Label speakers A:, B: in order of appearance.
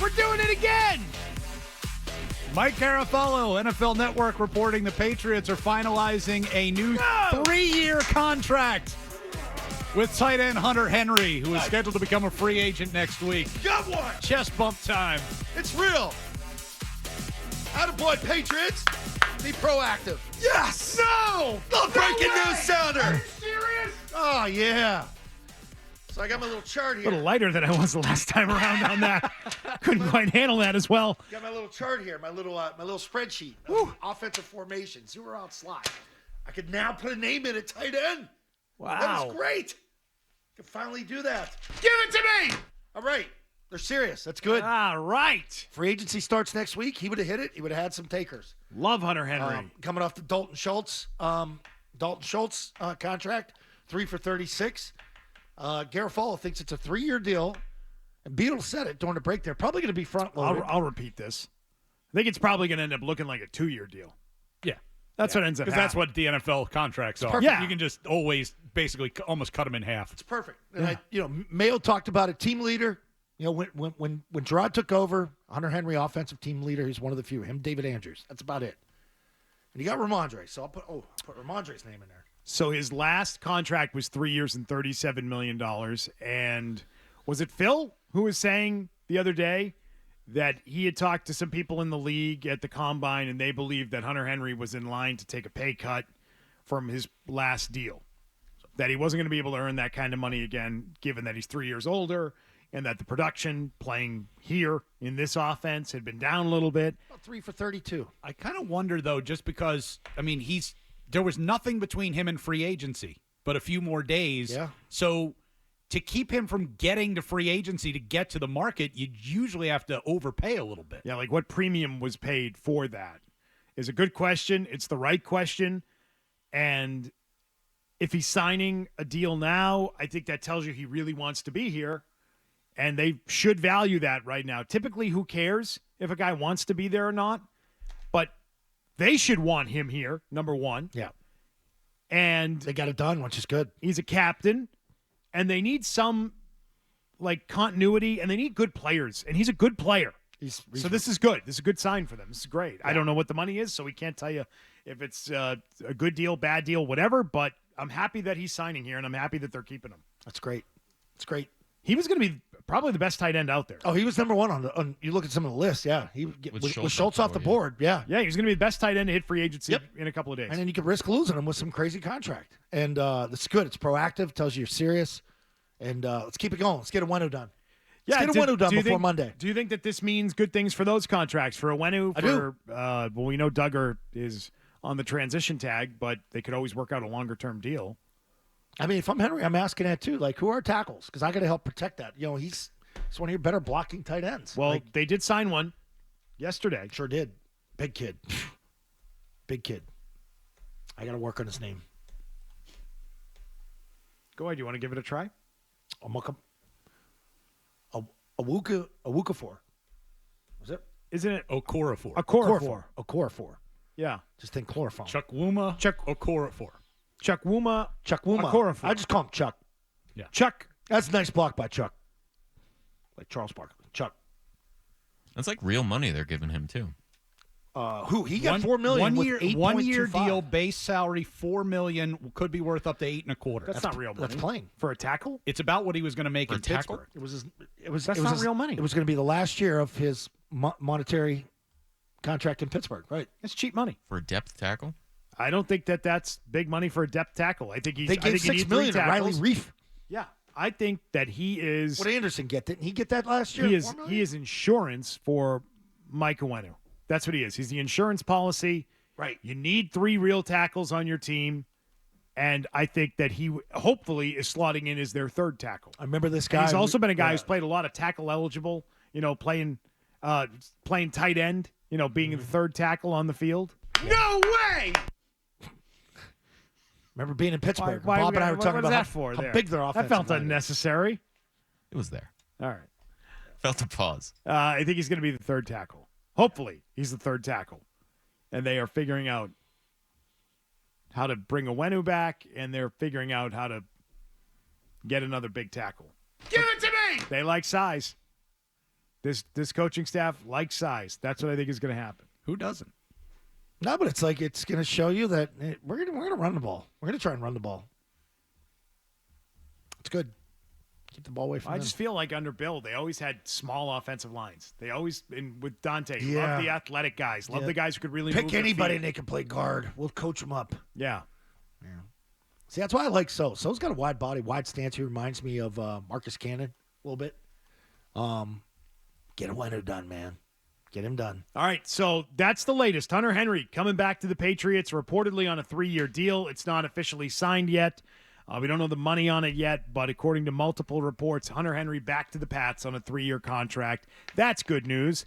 A: We're doing it again. Mike Garafolo, NFL Network, reporting the Patriots are finalizing a new 3-year contract with tight end Hunter Henry, who is scheduled to become a free agent next week.
B: Got one.
A: Chest bump time.
B: It's real. Attaboy, Patriots. Be proactive. Yes.
A: No.
B: The breaking news sounder.
A: Are you serious?
B: Oh, yeah. So I got my little chart
C: A
B: here.
C: little lighter than I was the last time around on that. Couldn't quite handle that as well.
B: Got my little chart here, my little spreadsheet of offensive formations. Who are out slot? I could now put a name in at tight end.
C: Wow.
B: That was great. I can finally do that.
A: Give it to me.
B: All right. They're serious. That's good.
C: All right.
B: Free agency starts next week. He would have hit it. He would have had some takers.
C: Love Hunter Henry.
B: Coming off the Dalton Schultz contract, 3 for 36. Garafolo thinks it's a 3-year deal. And Beadle said it during the break. They're probably going to be front loaded.
C: I'll repeat this. I think it's probably going to end up looking like a 2-year deal.
A: Yeah.
C: That's what ends up
A: Because
C: happening.
A: that's what the NFL contracts are.
B: perfect.
C: Yeah.
A: You can just always basically almost cut them in half.
B: It's perfect. And Mayo talked about a team leader. You know, when Gerard took over, Hunter Henry, offensive team leader, he's one of the few. Him, David Andrews. That's about it. And you got Ramondre. So I'll put Ramondre's name in there.
C: So his last contract was 3 years and $37 million. And was it Phil who was saying the other day that he had talked to some people in the league at the Combine and they believed that Hunter Henry was in line to take a pay cut from his last deal, that he wasn't going to be able to earn that kind of money again, given that he's 3 years older and that the production playing here in this offense had been down a little bit.
B: About 3 for 32.
A: I kind of wonder, though, just because, I mean, there was nothing between him and free agency but a few more days.
B: Yeah.
A: So to keep him from getting to free agency to get to the market, you usually have to overpay a little bit.
C: Yeah, like what premium was paid for that is a good question. It's the right question. And if he's signing a deal now, I think that tells you he really wants to be here. And they should value that right now. Typically, who cares if a guy wants to be there or not? But they should want him here, number one.
B: Yeah.
C: And
B: They got it done, which is good.
C: he's a captain. And they need some, like, continuity. And they need good players. And he's a good player. So this is good. This is a good sign for them. This is great. I don't know what the money is, so we can't tell you if it's a good deal, bad deal, whatever. But I'm happy that he's signing here, and I'm happy that they're keeping him.
B: That's great. It's great.
C: He was going to be probably the best tight end out there.
B: Oh, he was number one on you look at some of the lists. Yeah, he with Schultz off the board. Yeah,
C: Yeah, he was going to be the best tight end to hit free agency in a couple of days.
B: and then you could risk losing him with some crazy contract. And it's good. It's proactive. Tells you you're serious. And let's keep it going. Let's get a window done. Let's get a window done before Monday.
C: Do you think that this means good things for those contracts? For Owenu?
B: I do.
C: Well, we know Duggar is on the transition tag, but they could always work out a longer-term deal.
B: I mean, if I'm Henry, I'm asking that too. Like, who are tackles? Because I got to help protect that. You know, he's one of your better blocking tight ends.
C: Well, they did sign one yesterday.
B: Sure did. Big kid. Big kid. I got to work on his name.
C: Go ahead. You want to give it a try?
B: Awukafor. Was it?
C: Isn't it
A: Okorafor.
B: Okorafor.
C: Yeah.
B: Just think chloroform.
A: Chukwuma Okorafor.
C: Chukwuma.
B: Okorafor. I just call him Chuck.
A: Yeah.
C: Chuck.
B: That's a nice block by Chuck. Like Charles Barkley. Chuck.
D: That's like real money they're giving him too.
B: Who? He got $4 million with 8.25.
A: 1 year deal, base salary $4 million, could be worth up to 8.25.
C: That's not real money.
B: That's playing.
C: For a tackle?
A: It's about what he was going to make
D: For
A: in
D: a tackle?
A: Pittsburgh.
C: That's not real money.
B: It was going to be the last year of his monetary contract in Pittsburgh, right?
C: It's cheap money.
D: For a depth tackle?
C: I don't think that that's big money for a depth tackle. I think he's.
B: They
C: I
B: gave
C: think he
B: $6
C: needs
B: million
C: three
B: to Riley
C: tackles.
B: Reef.
C: Yeah, I think that he is.
B: What did Anderson get? Didn't he get that last year?
C: He is.
B: $4 million?
C: He is insurance for Mike Owenu. That's what he is. He's the insurance policy.
B: Right.
C: You need 3 real tackles on your team, and I think that he hopefully is slotting in as their third tackle.
B: I remember this guy.
C: And he's also been a guy who's played a lot of tackle eligible. You know, playing tight end. You know, being the third tackle on the field.
A: No way!
B: Remember being in Pittsburgh.
C: Why-
B: Bob and I were
C: what
B: talking
C: was
B: about
C: that for
B: how
C: there?
B: big their offense
C: That felt unnecessary.
D: It was there.
C: All right.
D: Felt a pause.
C: I think he's going to be the third tackle. Hopefully, he's the third tackle. And they are figuring out how to bring Owenu back, and they're figuring out how to get another big tackle.
A: Give it to me!
C: They like size. This coaching staff likes size. That's what I think is going to happen.
A: Who doesn't?
B: No, but it's like it's going to show you that we're going to run the ball. We're going to try and run the ball. It's good. Keep the ball away from
C: I
B: them.
C: just feel like under Bill, they always had small offensive lines. They always, and with Dante,
B: Yeah.
C: love the athletic guys, love
B: Yeah.
C: the guys who could really
B: Pick
C: move their
B: anybody
C: feet.
B: and they can play guard. We'll coach them up.
C: Yeah.
B: See, that's why I like So. So's got a wide body, wide stance. He reminds me of Marcus Cannon a little bit. Get Wenu done, man. Get him done.
C: All right, so that's the latest. Hunter Henry coming back to the Patriots, reportedly on a 3-year deal. It's not officially signed yet. We don't know the money on it yet, but according to multiple reports, Hunter Henry back to the Pats on a 3-year contract. That's good news.